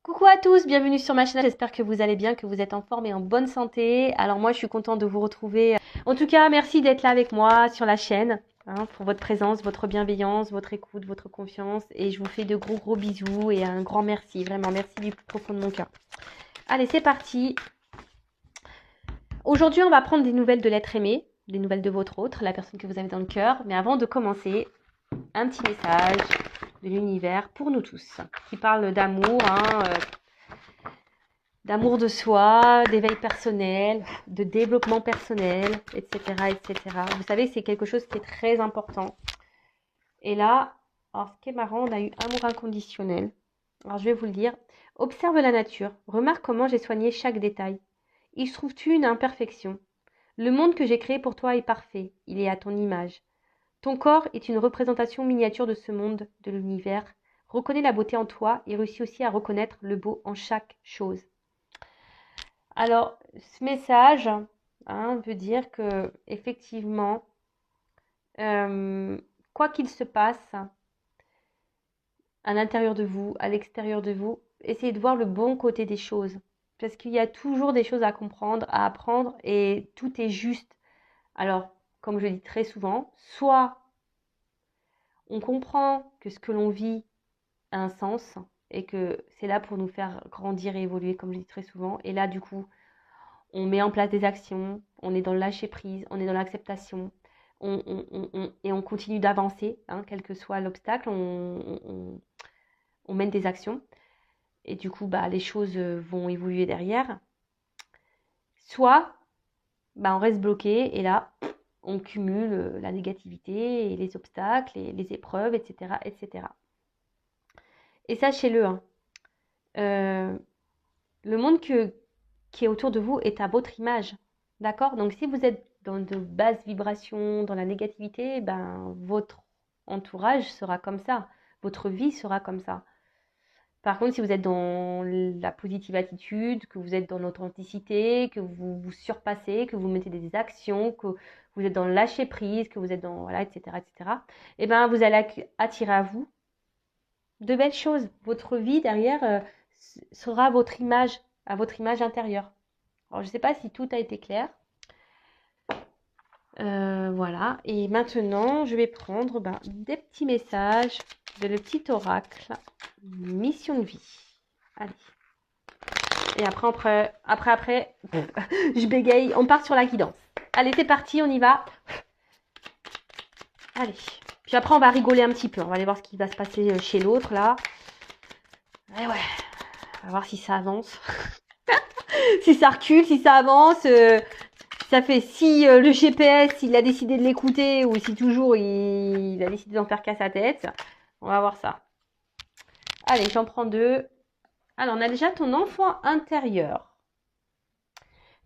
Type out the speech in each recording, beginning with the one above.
Coucou à tous, bienvenue sur ma chaîne, j'espère que vous allez bien, que vous êtes en forme et en bonne santé. Alors moi je suis contente de vous retrouver. En tout cas, merci d'être là avec moi sur la chaîne, pour votre présence, votre bienveillance, votre écoute, votre confiance. Et je vous fais de gros bisous et un grand merci, vraiment merci du plus profond de mon cœur. Allez, c'est parti. Aujourd'hui on va prendre des nouvelles de l'être aimé, des nouvelles de votre autre, la personne que vous avez dans le cœur. Mais avant de commencer, un petit message de l'univers pour nous tous, qui parle d'amour, d'amour de soi, d'éveil personnel, de développement personnel, etc., etc. Vous savez, c'est quelque chose qui est très important. Et là, alors ce qui est marrant, on a eu amour inconditionnel. Alors je vais vous le dire. Observe la nature, remarque comment j'ai soigné chaque détail. Y trouves-tu une imperfection? Le monde que j'ai créé pour toi est parfait, il est à ton image. Ton corps est une représentation miniature de ce monde, de l'univers. Reconnais la beauté en toi et réussis aussi à reconnaître le beau en chaque chose. Alors, ce message veut dire que effectivement, quoi qu'il se passe à l'intérieur de vous, à l'extérieur de vous, essayez de voir le bon côté des choses. Parce qu'il y a toujours des choses à comprendre, à apprendre, et tout est juste. Alors, comme je dis très souvent, soit on comprend que ce que l'on vit a un sens et que c'est là pour nous faire grandir et évoluer, comme je dis très souvent. Et là, du coup, on met en place des actions, on est dans le lâcher prise, on est dans l'acceptation, et on continue d'avancer, quel que soit l'obstacle, on mène des actions. Et du coup, les choses vont évoluer derrière. Soit, on reste bloqué et là, on cumule la négativité et les obstacles et les épreuves, etc., etc. Et sachez-le, le monde qui est autour de vous est à votre image. D'accord? Donc, si vous êtes dans de basses vibrations, dans la négativité, votre entourage sera comme ça. Votre vie sera comme ça. Par contre, si vous êtes dans la positive attitude, que vous êtes dans l'authenticité, que vous vous surpassez, que vous mettez des actions, que vous êtes dans le lâcher prise, que vous êtes dans, voilà, etc., vous allez attirer à vous de belles choses. Votre vie derrière sera à votre image intérieure. Alors, je ne sais pas si tout a été clair. Voilà. Et maintenant, je vais prendre des petits messages de le petit oracle. Mission de vie. Allez. Et après, je bégaye. On part sur la guidance. Allez, c'est parti, on y va. Allez. Puis après, on va rigoler un petit peu. On va aller voir ce qui va se passer chez l'autre, là. Et ouais. On va voir si ça avance. Si ça recule, si ça avance. Ça fait si le GPS, il a décidé de l'écouter ou si toujours il a décidé d'en faire qu'à sa tête. On va voir ça. Allez, j'en prends deux. Alors, on a déjà ton enfant intérieur.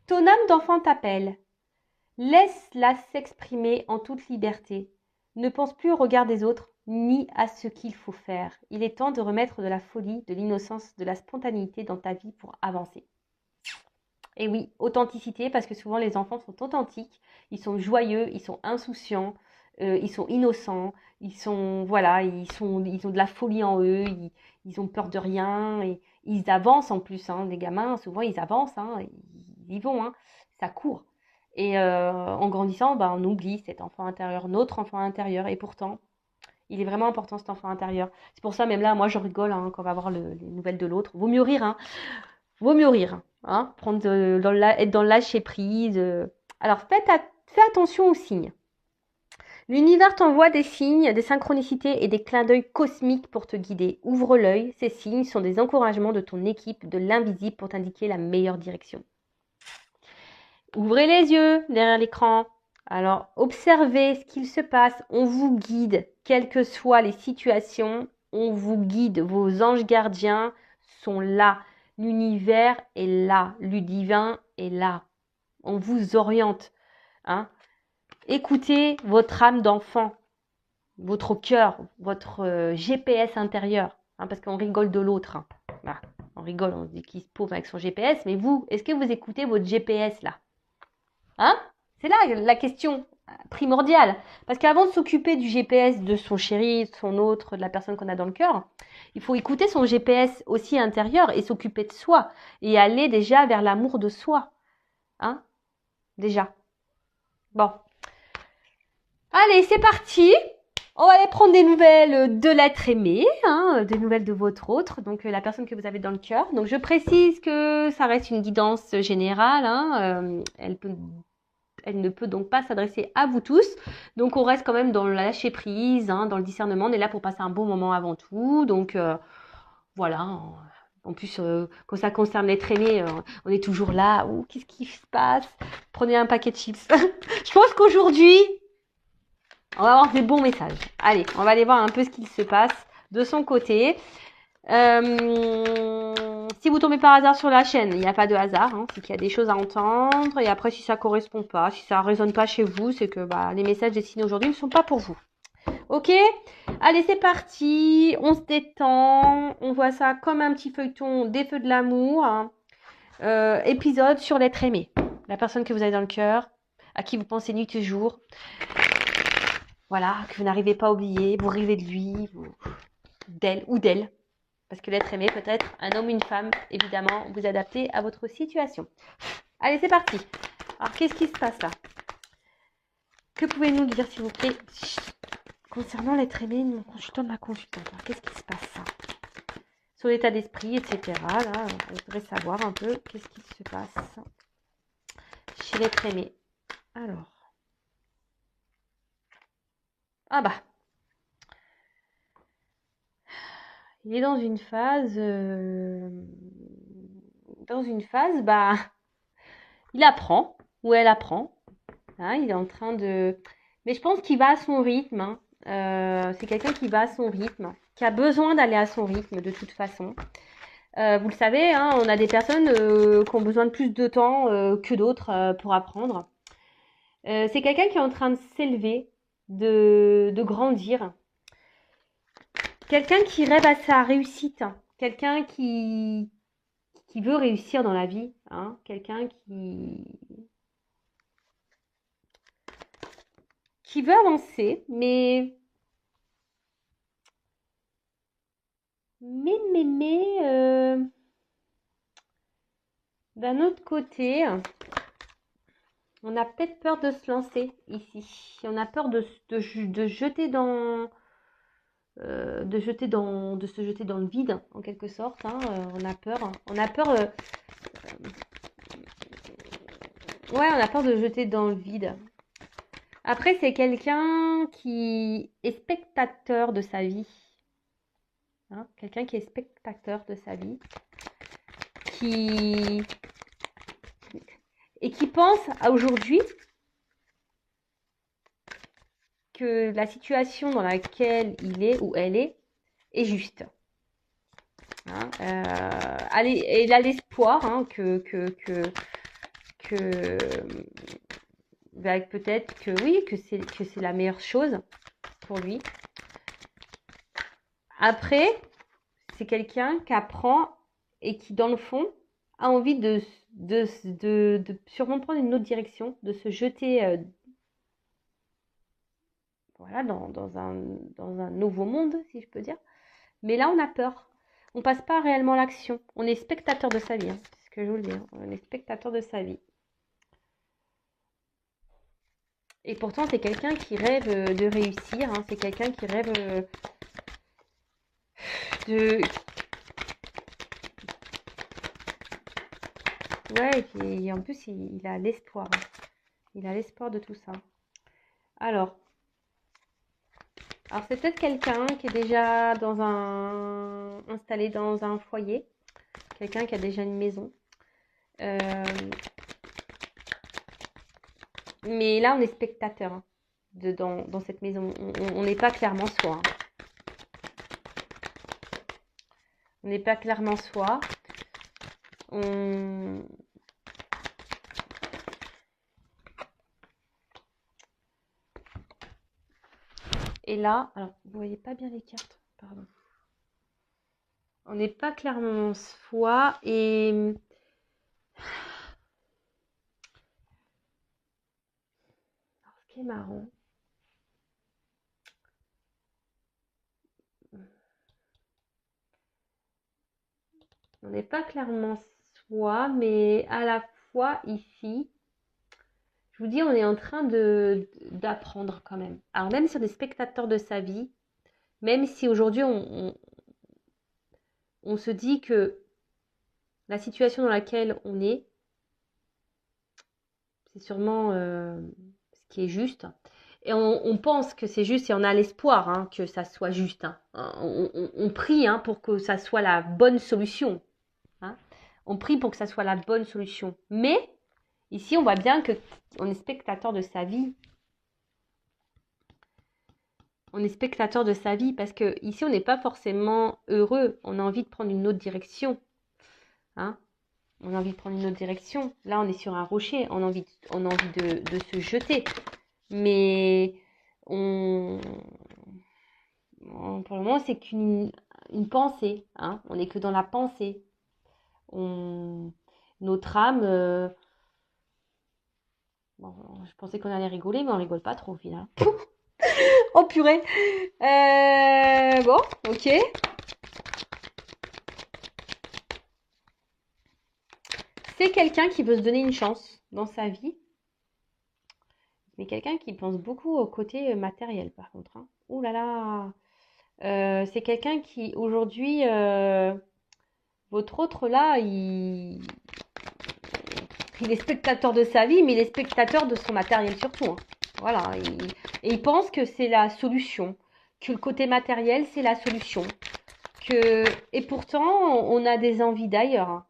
Ton âme d'enfant t'appelle. Laisse-la s'exprimer en toute liberté. Ne pense plus au regard des autres, ni à ce qu'il faut faire. Il est temps de remettre de la folie, de l'innocence, de la spontanéité dans ta vie pour avancer. Et oui, authenticité, parce que souvent les enfants sont authentiques, ils sont joyeux, ils sont insouciants, ils sont innocents, ils ont de la folie en eux, ils ont peur de rien, et ils avancent en plus, les gamins, souvent ils avancent, ils y vont, ça court. Et en grandissant, on oublie cet enfant intérieur, notre enfant intérieur, et pourtant, il est vraiment important cet enfant intérieur. C'est pour ça, même là, moi je rigole quand on va voir les nouvelles de l'autre. Vaut mieux rire, Vaut mieux rire, être dans le lâcher prise. Alors, fais attention aux signes. L'univers t'envoie des signes, des synchronicités et des clins d'œil cosmiques pour te guider. Ouvre l'œil, ces signes sont des encouragements de ton équipe, de l'invisible pour t'indiquer la meilleure direction. Ouvrez les yeux derrière l'écran. Alors, observez ce qu'il se passe. On vous guide, quelles que soient les situations. On vous guide. Vos anges gardiens sont là. L'univers est là. Le divin est là. On vous oriente. Écoutez votre âme d'enfant, votre cœur, votre GPS intérieur. Parce qu'on rigole de l'autre. On rigole, on dit qu'il se pauve avec son GPS. Mais vous, est-ce que vous écoutez votre GPS là? C'est là la question. primordial. Parce qu'avant de s'occuper du GPS de son chéri, de son autre, de la personne qu'on a dans le cœur, il faut écouter son GPS aussi intérieur et s'occuper de soi. Et aller déjà vers l'amour de soi. Hein? Déjà. Bon. Allez, c'est parti. On va aller prendre des nouvelles de l'être aimé, hein, des nouvelles de votre autre, donc la personne que vous avez dans le cœur. Donc je précise que ça reste une guidance générale, hein, elle ne peut donc pas s'adresser à vous tous. Donc on reste quand même dans le lâcher prise, hein, dans le discernement. On est là pour passer un bon moment avant tout. Donc voilà. En plus, quand ça concerne l'être aimé, on est toujours là. Oh, qu'est-ce qui se passe? Prenez un paquet de chips. Je pense qu'aujourd'hui, on va avoir des bons messages. Allez, on va aller voir un peu ce qu'il se passe de son côté. Si vous tombez par hasard sur la chaîne, il n'y a pas de hasard, hein, c'est qu'il y a des choses à entendre. Et après, si ça correspond pas, si ça résonne pas chez vous, c'est que les messages destinés aujourd'hui ne sont pas pour vous. Ok? Allez, c'est parti. On se détend. On voit ça comme un petit feuilleton des feux de l'amour. Hein. Épisode sur l'être aimé. La personne que vous avez dans le cœur, à qui vous pensez nuit et jour. Voilà, que vous n'arrivez pas à oublier. Vous rêvez de lui, d'elle ou d'elle. Parce que l'être aimé peut être un homme ou une femme, évidemment, vous adaptez à votre situation. Allez, c'est parti. Alors, qu'est-ce qui se passe là? Que pouvez-vous nous dire, s'il vous plaît, concernant l'être aimé de mon consultant, de ma consultante? Alors, qu'est-ce qui se passe là? Sur l'état d'esprit, etc. Là, on voudrait savoir un peu qu'est-ce qui se passe chez l'être aimé. Alors. Ah bah. Il est dans une phase... il apprend, ou elle apprend. Hein, il est en train de... Mais je pense qu'il va à son rythme. Hein. C'est quelqu'un qui va à son rythme, qui a besoin d'aller à son rythme de toute façon. Vous le savez, hein, on a des personnes qui ont besoin de plus de temps que d'autres pour apprendre. C'est quelqu'un qui est en train de s'élever, de grandir. Quelqu'un qui rêve à sa réussite. Quelqu'un qui veut réussir dans la vie. Hein, quelqu'un qui veut avancer, mais d'un autre côté, on a peut-être peur de se lancer ici. On a peur de jeter de se jeter dans le vide en quelque sorte. Hein. On a peur. On a peur. Ouais, on a peur de jeter dans le vide. Après, c'est quelqu'un qui est spectateur de sa vie. Hein, quelqu'un qui est spectateur de sa vie. Et qui pense à aujourd'hui que la situation dans laquelle il est ou elle est juste. Hein, il a l'espoir hein, que peut-être que oui, que c'est la meilleure chose pour lui. Après, c'est quelqu'un qui apprend et qui, dans le fond, a envie de sûrement prendre une autre direction, de se jeter voilà, dans un nouveau monde, si je peux dire. Mais là, on a peur. On passe pas réellement à l'action. On est spectateur de sa vie. Hein. C'est ce que je vous le dis. Hein. On est spectateur de sa vie. Et pourtant, c'est quelqu'un qui rêve de réussir. Hein. C'est quelqu'un qui rêve de... Ouais, et en plus, il a l'espoir. Hein. Il a l'espoir de tout ça. Alors c'est peut-être quelqu'un qui est déjà installé dans un foyer. Quelqu'un qui a déjà une maison. Mais là, on est spectateur hein, dans cette maison. On n'est pas clairement soi. Hein. On n'est pas clairement soi. Et là, alors, vous voyez pas bien les cartes, pardon. On n'est pas clairement soi et... qui est marrant. On n'est pas clairement soi, mais à la fois ici, je vous dis, on est en train d'apprendre quand même. Alors même si on est spectateur de sa vie, même si aujourd'hui on se dit que la situation dans laquelle on est, c'est sûrement ce qui est juste. Et on pense que c'est juste et on a l'espoir hein, que ça soit juste. Hein. On prie hein, pour que ça soit la bonne solution. Hein. On prie pour que ça soit la bonne solution. Mais ici, on voit bien qu'on est spectateur de sa vie. On est spectateur de sa vie parce que ici, on n'est pas forcément heureux. On a envie de prendre une autre direction. Hein. On a envie de prendre une autre direction. Là, on est sur un rocher. On a envie de se jeter. Mais pour le moment, c'est qu'une pensée. Hein. On n'est que dans la pensée. Notre âme... Bon, je pensais qu'on allait rigoler, mais on rigole pas trop au final. Oh purée. Bon, ok. C'est quelqu'un qui veut se donner une chance dans sa vie. Mais quelqu'un qui pense beaucoup au côté matériel, par contre. Hein. Ouh là là. C'est quelqu'un qui, aujourd'hui, votre autre là, il est spectateur de sa vie, mais il est spectateur de son matériel surtout. Hein. Voilà. Et il pense que c'est la solution. Que le côté matériel, c'est la solution. Et pourtant, on a des envies d'ailleurs. Hein.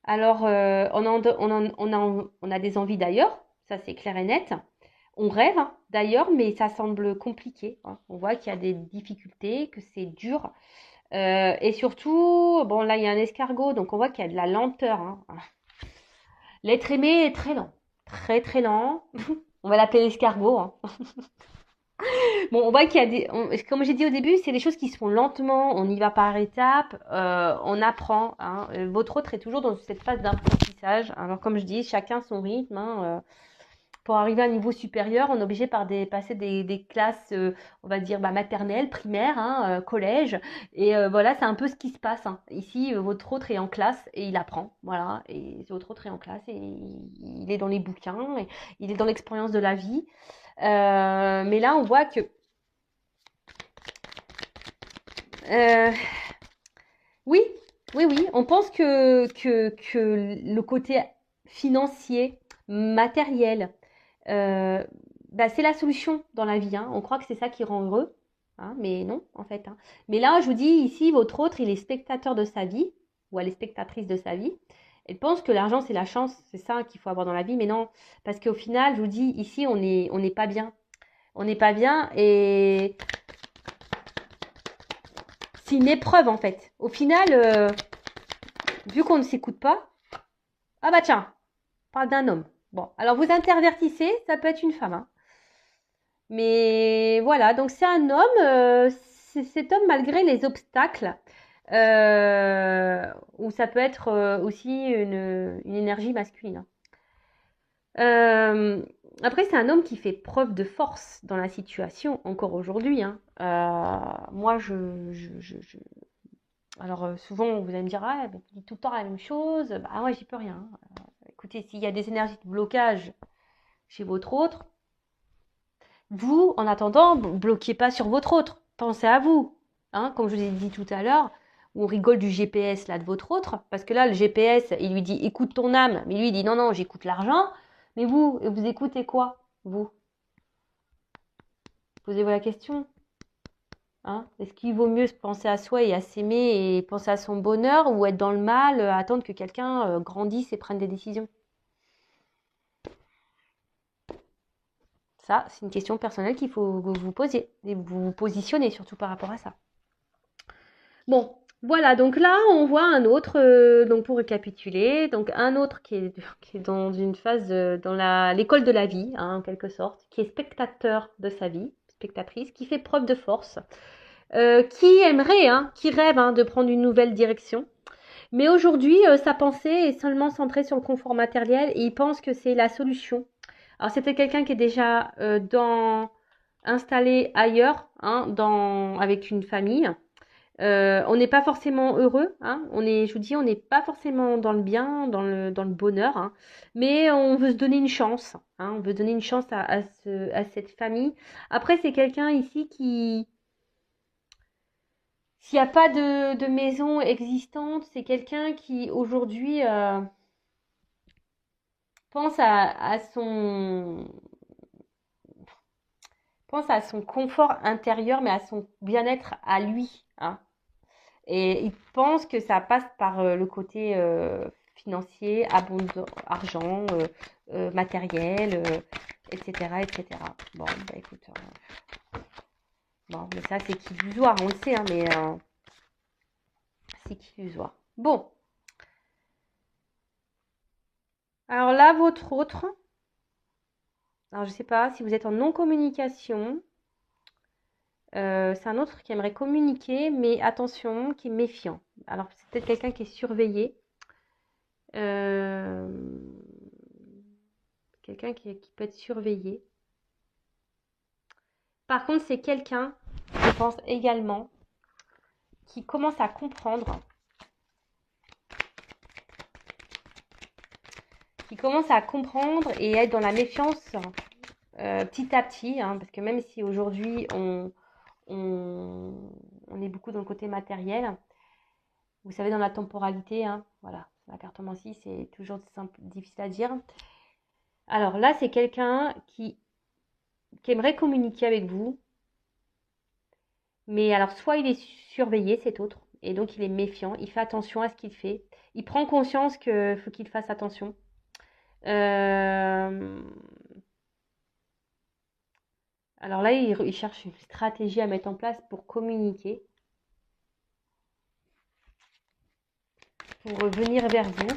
Alors, on a des envies d'ailleurs, ça c'est clair et net. On rêve hein, d'ailleurs, mais ça semble compliqué. Hein. On voit qu'il y a des difficultés, que c'est dur. Et surtout, bon là il y a un escargot, donc on voit qu'il y a de la lenteur. Hein. L'être aimé est très lent, très très lent. On va l'appeler l'escargot. Hein. Bon, on voit qu'il y a comme j'ai dit au début, c'est des choses qui se font lentement, on y va par étapes, on apprend. Hein. Votre autre est toujours dans cette phase d'apprentissage. Alors comme je dis, chacun son rythme. Hein. Pour arriver à un niveau supérieur, on est obligé par passer des classes, on va dire maternelles, primaires, hein, collège. Et voilà, c'est un peu ce qui se passe. Hein. Ici, votre autre est en classe et il apprend. Voilà, et votre autre est en classe et il est dans les bouquins, et il est dans l'expérience de la vie. Mais là, on voit que oui, on pense que le côté financier, matériel, c'est la solution dans la vie. Hein. On croit que c'est ça qui rend heureux, hein, mais non, en fait. Hein. Mais là, je vous dis, ici, votre autre, il est spectateur de sa vie, ou elle est spectatrice de sa vie. Elle pense que l'argent, c'est la chance, c'est ça qu'il faut avoir dans la vie, mais non. Parce qu'au final, je vous dis, ici, on n'est pas bien. On n'est pas bien et c'est une épreuve, en fait. Au final, vu qu'on ne s'écoute pas, ah bah tiens, on parle d'un homme. Bon, alors vous intervertissez, ça peut être une femme. Hein. Mais voilà, donc c'est un homme, cet homme malgré les obstacles, ou ça peut être aussi une énergie masculine. Après, c'est un homme qui fait preuve de force dans la situation, encore aujourd'hui. Hein. Moi, alors souvent, vous allez me dire, ah, tu dis tout le temps la même chose. Bah ouais, j'y peux rien. Écoutez, s'il y a des énergies de blocage chez votre autre, vous, en attendant, bloquez pas sur votre autre. Pensez à vous. Hein, comme je vous ai dit tout à l'heure, où on rigole du GPS là de votre autre, parce que là, le GPS, il lui dit écoute ton âme, mais lui, il dit non, non, j'écoute l'argent. Mais vous écoutez quoi, vous? Posez-vous la question. Hein, est-ce qu'il vaut mieux penser à soi et à s'aimer et penser à son bonheur, ou être dans le mal, attendre que quelqu'un grandisse et prenne des décisions? Ça, c'est une question personnelle qu'il faut que vous posiez et vous vous positionnez surtout par rapport à ça. Bon, voilà, donc là, on voit un autre, donc pour récapituler, donc un autre qui est dans une phase, dans l'école de la vie, hein, en quelque sorte, qui est spectateur de sa vie, spectatrice, qui fait preuve de force, qui aimerait, hein, qui rêve hein, de prendre une nouvelle direction. Mais aujourd'hui, sa pensée est seulement centrée sur le confort matériel et il pense que c'est la solution. Alors, c'est peut-être quelqu'un qui est déjà installé ailleurs, hein, avec une famille. On n'est pas forcément heureux, hein. Je vous dis, on n'est pas forcément dans le bien, dans le bonheur, hein. Mais on veut se donner une chance, hein. On veut donner une chance à cette famille. Après, c'est quelqu'un ici qui, s'il n'y a pas de maison existante, c'est quelqu'un qui aujourd'hui pense pense à son confort intérieur, mais à son bien-être à lui, hein. Et il pense que ça passe par le côté financier, argent, matériel, etc., etc. Bon, bah écoute, bon, mais ça c'est qu'illusoire, on le sait, hein, mais c'est qu'illusoire. Bon, alors là, votre autre, alors je sais pas si vous êtes en non-communication, c'est un autre qui aimerait communiquer, mais attention, qui est méfiant. Alors c'est peut-être quelqu'un qui est surveillé. Euh, Quelqu'un qui peut être surveillé. Par contre, c'est quelqu'un, je pense également, qui commence à comprendre, et être dans la méfiance petit à petit, hein, parce que même si aujourd'hui on est beaucoup dans le côté matériel, vous savez, dans la temporalité, hein, voilà, la cartomancie, c'est toujours difficile à dire. Alors là, c'est quelqu'un qui aimerait communiquer avec vous, mais alors soit il est surveillé, cet autre, et donc il est méfiant, il fait attention à ce qu'il fait, il prend conscience qu'il faut qu'il fasse attention. Alors là, il cherche une stratégie à mettre en place pour communiquer, pour venir vers vous.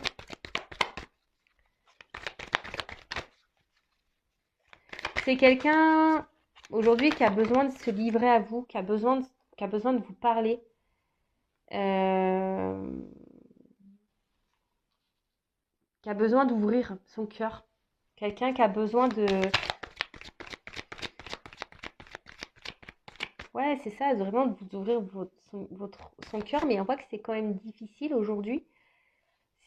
C'est quelqu'un aujourd'hui qui a besoin de se livrer à vous, qui a besoin de vous parler. Qui a besoin d'ouvrir son cœur. Quelqu'un qui a besoin de... Ouais, c'est ça, vraiment de vous ouvrir son cœur, mais on voit que c'est quand même difficile aujourd'hui.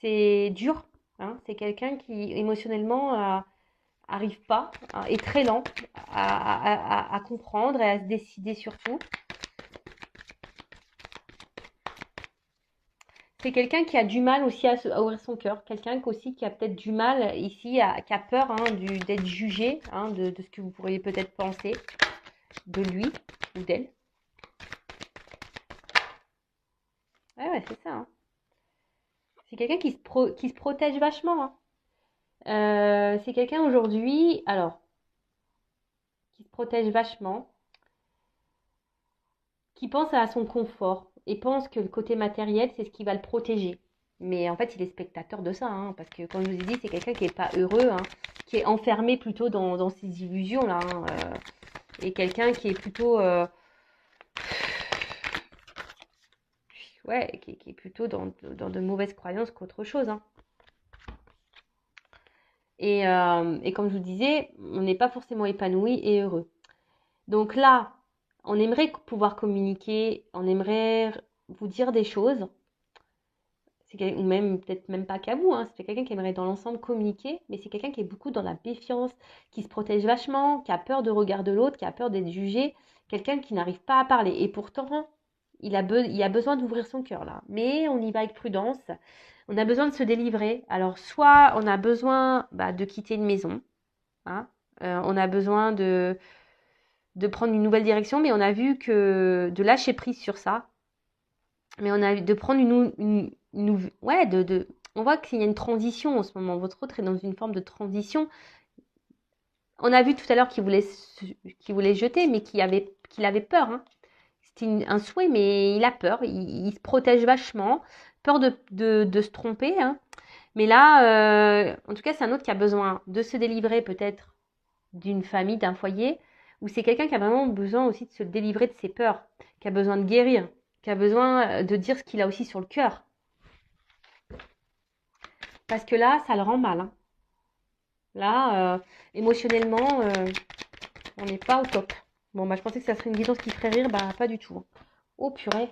C'est dur, hein. C'est quelqu'un qui émotionnellement arrive pas, hein, est très lent à comprendre et à se décider surtout. C'est quelqu'un qui a du mal aussi à ouvrir son cœur. Quelqu'un aussi qui a peut-être du mal ici, qui a peur, hein, d'être jugé, hein, de ce que vous pourriez peut-être penser de lui ou d'elle. Ouais, c'est ça, hein. C'est quelqu'un qui se protège vachement, hein. C'est quelqu'un aujourd'hui, alors, qui se protège vachement, qui pense à son confort et pense que le côté matériel, c'est ce qui va le protéger. Mais en fait, il est spectateur de ça, hein, parce que comme je vous ai dit, c'est quelqu'un qui n'est pas heureux, hein, qui est enfermé plutôt dans ses illusions, là, hein, et quelqu'un qui est plutôt... ouais, qui est plutôt dans de mauvaises croyances qu'autre chose, hein. Et comme je vous disais, on n'est pas forcément épanoui et heureux. Donc là, on aimerait pouvoir communiquer, on aimerait vous dire des choses, ou même peut-être même pas qu'à vous, hein, c'est quelqu'un qui aimerait dans l'ensemble communiquer, mais c'est quelqu'un qui est beaucoup dans la méfiance, qui se protège vachement, qui a peur de regard de l'autre, qui a peur d'être jugé, quelqu'un qui n'arrive pas à parler. Et pourtant, il a besoin d'ouvrir son cœur là, mais on y va avec prudence. On a besoin de se délivrer. Alors soit on a besoin de quitter une maison, hein, on a besoin de prendre une nouvelle direction, mais on a vu que de lâcher prise sur ça. Mais on a de prendre ouais, on voit qu'il y a une transition en ce moment. Votre autre est dans une forme de transition. On a vu tout à l'heure qu'il voulait jeter, mais qu'il avait peur, hein. C'était un souhait, mais il a peur. Il se protège vachement. Peur de se tromper, hein. Mais là, en tout cas, c'est un autre qui a besoin de se délivrer peut-être d'une famille, d'un foyer, ou c'est quelqu'un qui a vraiment besoin aussi de se délivrer de ses peurs, qui a besoin de guérir, qui a besoin de dire ce qu'il a aussi sur le cœur. Parce que là, ça le rend mal, hein. Là, émotionnellement, on n'est pas au top. Bon, bah, je pensais que ça serait une guidance qui ferait rire. Bah, pas du tout. Oh, purée.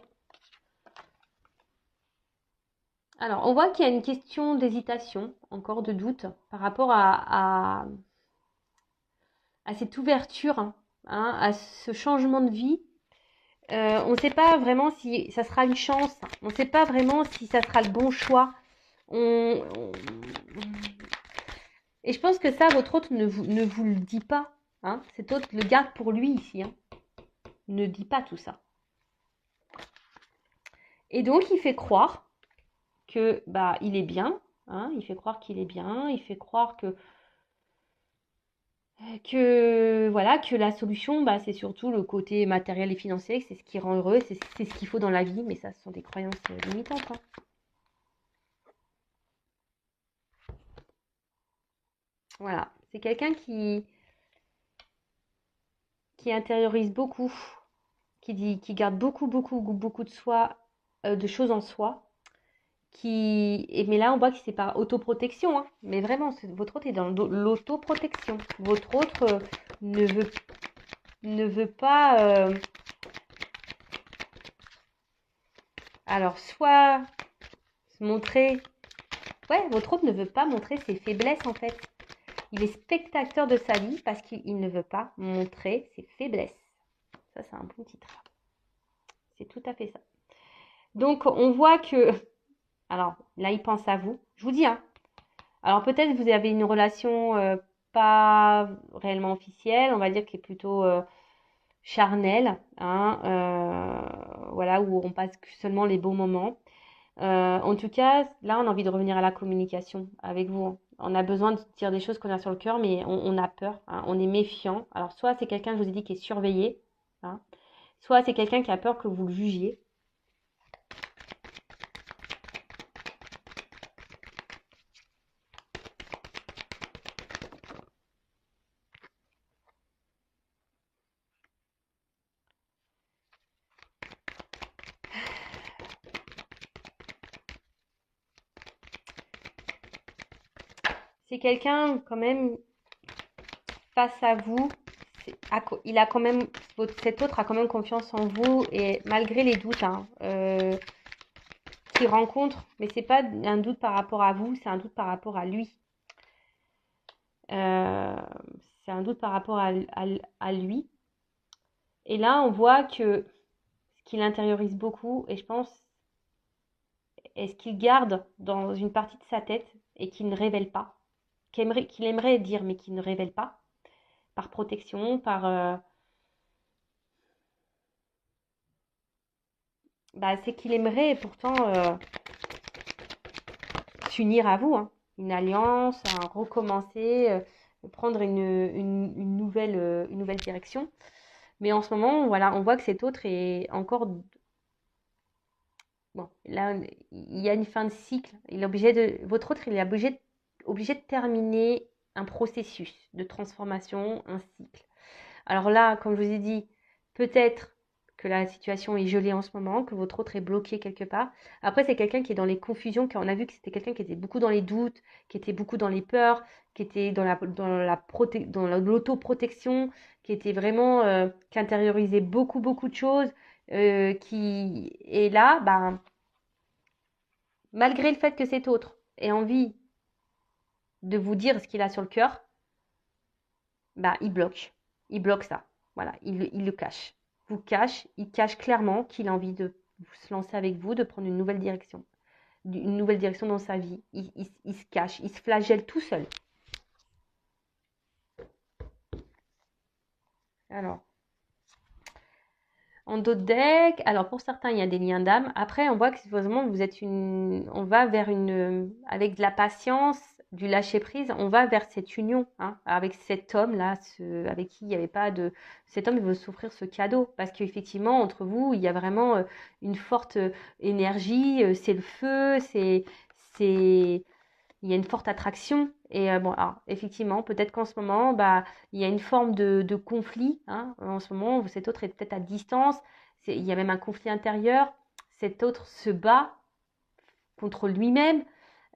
Alors, on voit qu'il y a une question d'hésitation, encore de doute, par rapport à cette ouverture, hein, à ce changement de vie. On ne sait pas vraiment si ça sera une chance. On ne sait pas vraiment si ça sera le bon choix. On- on- Et je pense que ça, votre hôte ne vous le dit pas. Hein. Cet hôte le garde pour lui ici. Hein. Ne dit pas tout ça. Et donc, il fait croire que bah il est bien. Hein. Il fait croire qu'il est bien. Il fait croire que voilà, que la solution, bah, c'est surtout le côté matériel et financier, que c'est ce qui rend heureux, c'est ce qu'il faut dans la vie, mais ça, ce sont des croyances limitantes. Hein. Voilà, c'est quelqu'un qui intériorise beaucoup, qui garde beaucoup, beaucoup, beaucoup de soi, de choses en soi, mais là, on voit que c'est par autoprotection, hein, mais vraiment, votre autre est dans l'autoprotection. Votre autre ne veut, ne veut pas, alors, soit se montrer. Ouais, votre autre ne veut pas montrer ses faiblesses en fait. Il est spectateur de sa vie parce qu'il ne veut pas montrer ses faiblesses. Ça, c'est un bon titre. C'est tout à fait ça. Donc, on voit que... Alors, là, il pense à vous. Je vous dis, hein. Alors, peut-être vous avez une relation pas réellement officielle, on va dire qui est plutôt charnelle, hein, voilà, où on passe seulement les beaux moments. En tout cas, là, on a envie de revenir à la communication avec vous. Hein. On a besoin de dire des choses qu'on a sur le cœur, mais on a peur, hein, on est méfiant. Alors, soit c'est quelqu'un, je vous ai dit, qui est surveillé, hein, soit c'est quelqu'un qui a peur que vous le jugiez. C'est quelqu'un, quand même, face à vous, il a quand même, cet autre a quand même confiance en vous, et malgré les doutes, hein, qu'il rencontre, mais c'est pas un doute par rapport à vous, c'est un doute par rapport à lui. Euh, c'est un doute par rapport à lui. Et là, on voit que ce qu'il intériorise beaucoup, et je pense, est ce qu'il garde dans une partie de sa tête et qu'il ne révèle pas, qu'il aimerait dire, mais qu'il ne révèle pas, par protection, bah, c'est qu'il aimerait pourtant s'unir à vous, hein. Une alliance, un recommencer, prendre une nouvelle direction. Mais en ce moment, voilà, on voit que cet autre est encore. Bon, là, il y a une fin de cycle. Votre autre, il est obligé de terminer un processus de transformation, un cycle. Alors là, comme je vous ai dit, peut-être que la situation est gelée en ce moment, que votre autre est bloqué quelque part. Après, c'est quelqu'un qui est dans les confusions, on a vu que c'était quelqu'un qui était beaucoup dans les doutes, qui était beaucoup dans les peurs, qui était dans l'autoprotection, qui était vraiment, qui intériorisait beaucoup, beaucoup de choses, qui est là, ben, malgré le fait que cet autre ait envie de vous dire ce qu'il a sur le cœur, bah, il bloque. Il bloque ça. Voilà, il le cache. Il cache clairement qu'il a envie de se lancer avec vous, de prendre une nouvelle direction dans sa vie. Il se cache, il se flagelle tout seul. Alors, en dos de deck, alors pour certains, il y a des liens d'âme. Après, on voit que supposément on va vers avec de la patience, du lâcher prise, on va vers cette union, hein, avec cet homme-là, avec qui il n'y avait pas de, cet homme, il veut s'offrir ce cadeau parce qu'effectivement, entre vous, il y a vraiment une forte énergie, c'est le feu, c'est, il y a une forte attraction. Et bon, alors, effectivement, peut-être qu'en ce moment, bah, il y a une forme de conflit. Hein. En ce moment, cet autre est peut-être à distance. Il y a même un conflit intérieur. Cet autre se bat contre lui-même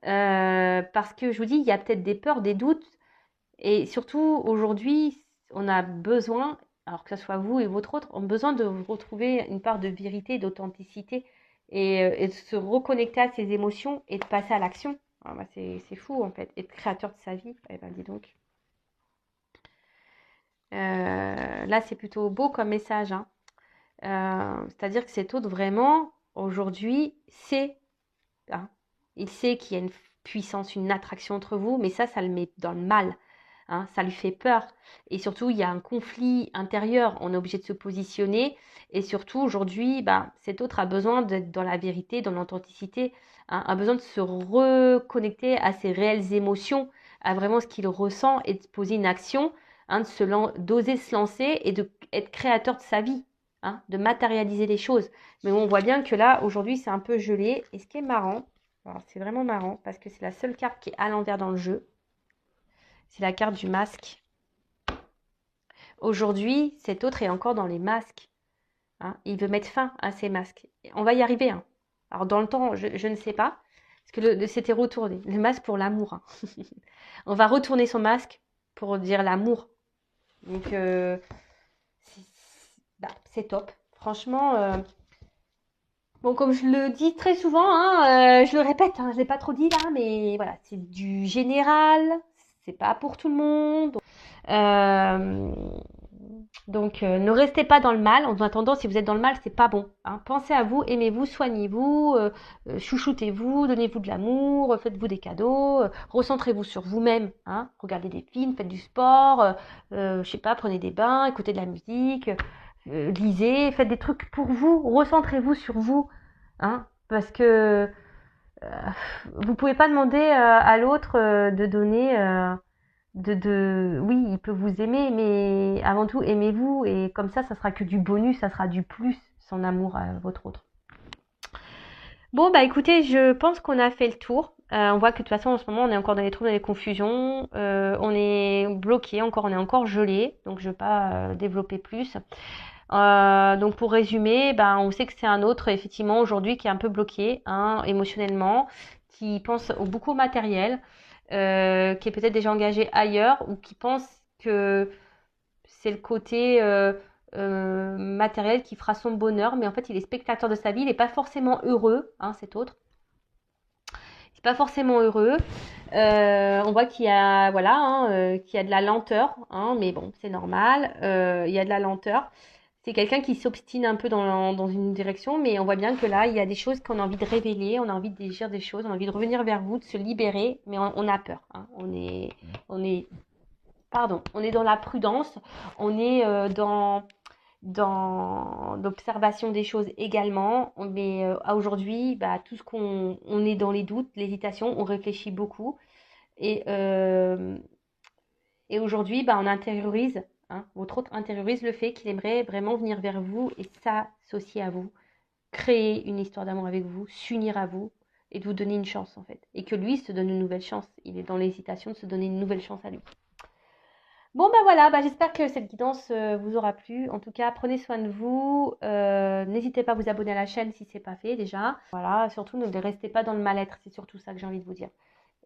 parce que je vous dis, il y a peut-être des peurs, des doutes Et surtout, aujourd'hui, on a besoin, alors que ce soit vous et votre autre, on a besoin de retrouver une part de vérité, d'authenticité et de se reconnecter à ses émotions et de passer à l'action. Ah bah c'est fou en fait, être créateur de sa vie. Eh ben dis donc. Là, c'est plutôt beau comme message, hein. C'est-à-dire que cet autre, vraiment, aujourd'hui, sait, hein, il sait qu'il y a une puissance, une attraction entre vous, mais ça le met dans le mal. Hein, ça lui fait peur. Et surtout, il y a un conflit intérieur. On est obligé de se positionner. Et surtout, aujourd'hui, bah, cet autre a besoin d'être dans la vérité, dans l'authenticité, hein, a besoin de se reconnecter à ses réelles émotions, à vraiment ce qu'il ressent et de poser une action, hein, d'oser se lancer et d'être créateur de sa vie, hein, de matérialiser les choses. Mais on voit bien que là, aujourd'hui, c'est un peu gelé. Et ce qui est marrant, alors c'est vraiment marrant parce que c'est la seule carte qui est à l'envers dans le jeu. C'est la carte du masque. Aujourd'hui, cet autre est encore dans les masques, hein. Il veut mettre fin à ces masques. On va y arriver, hein. Alors dans le temps, je ne sais pas, parce que c'était retourné. Le masque pour l'amour, hein. On va retourner son masque pour dire l'amour. Donc, c'est top. Franchement, bon, comme je le dis très souvent, hein, je le répète, hein, je ne l'ai pas trop dit là, mais voilà, c'est du général, c'est pas pour tout le monde. Euh, donc, ne restez pas dans le mal. En attendant, si vous êtes dans le mal, c'est pas bon, hein. Pensez à vous, aimez-vous, soignez-vous, chouchoutez-vous, donnez-vous de l'amour, faites-vous des cadeaux, recentrez-vous sur vous-même, hein. Regardez des films, faites du sport, je sais pas, prenez des bains, écoutez de la musique, lisez, faites des trucs pour vous, recentrez-vous sur vous, hein, parce que vous pouvez pas demander à l'autre de donner. Oui, il peut vous aimer, mais avant tout, aimez-vous. Et comme ça sera que du bonus, ça sera du plus, son amour à votre autre. Bon, bah écoutez, je pense qu'on a fait le tour. On voit que de toute façon, en ce moment, on est encore dans les troubles, dans les confusions. On est bloqué, on est encore gelé. Donc, je ne vais pas développer plus. Donc, pour résumer, ben, on sait que c'est un autre, effectivement, aujourd'hui, qui est un peu bloqué, hein, émotionnellement, qui pense beaucoup au matériel, qui est peut-être déjà engagé ailleurs ou qui pense que c'est le côté matériel qui fera son bonheur, mais en fait, il est spectateur de sa vie, il n'est pas forcément heureux, hein, cet autre. Il n'est pas forcément heureux. On voit qu'il y a, voilà, hein, qu'il y a de la lenteur, hein, mais bon, c'est normal. Il y a de la lenteur. C'est quelqu'un qui s'obstine un peu dans une direction, mais on voit bien que là, il y a des choses qu'on a envie de révéler, on a envie de dire des choses, on a envie de revenir vers vous, de se libérer, mais on a peur, hein. On est dans la prudence, on est dans l'observation des choses également, mais aujourd'hui, bah, tout ce on est dans les doutes, l'hésitation, on réfléchit beaucoup, et, euh, et aujourd'hui, bah, on intériorise, hein, votre autre intériorise le fait qu'il aimerait vraiment venir vers vous et s'associer à vous, créer une histoire d'amour avec vous, s'unir à vous et de vous donner une chance en fait. Et que lui se donne une nouvelle chance. Il est dans l'hésitation de se donner une nouvelle chance à lui. Bon bah voilà, bah, j'espère que cette guidance vous aura plu. En tout cas, prenez soin de vous. N'hésitez pas à vous abonner à la chaîne si ce n'est pas fait déjà. Voilà, surtout ne restez pas dans le mal-être. C'est surtout ça que j'ai envie de vous dire.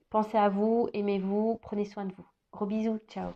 Pensez à vous, aimez-vous, prenez soin de vous. Gros bisous, ciao.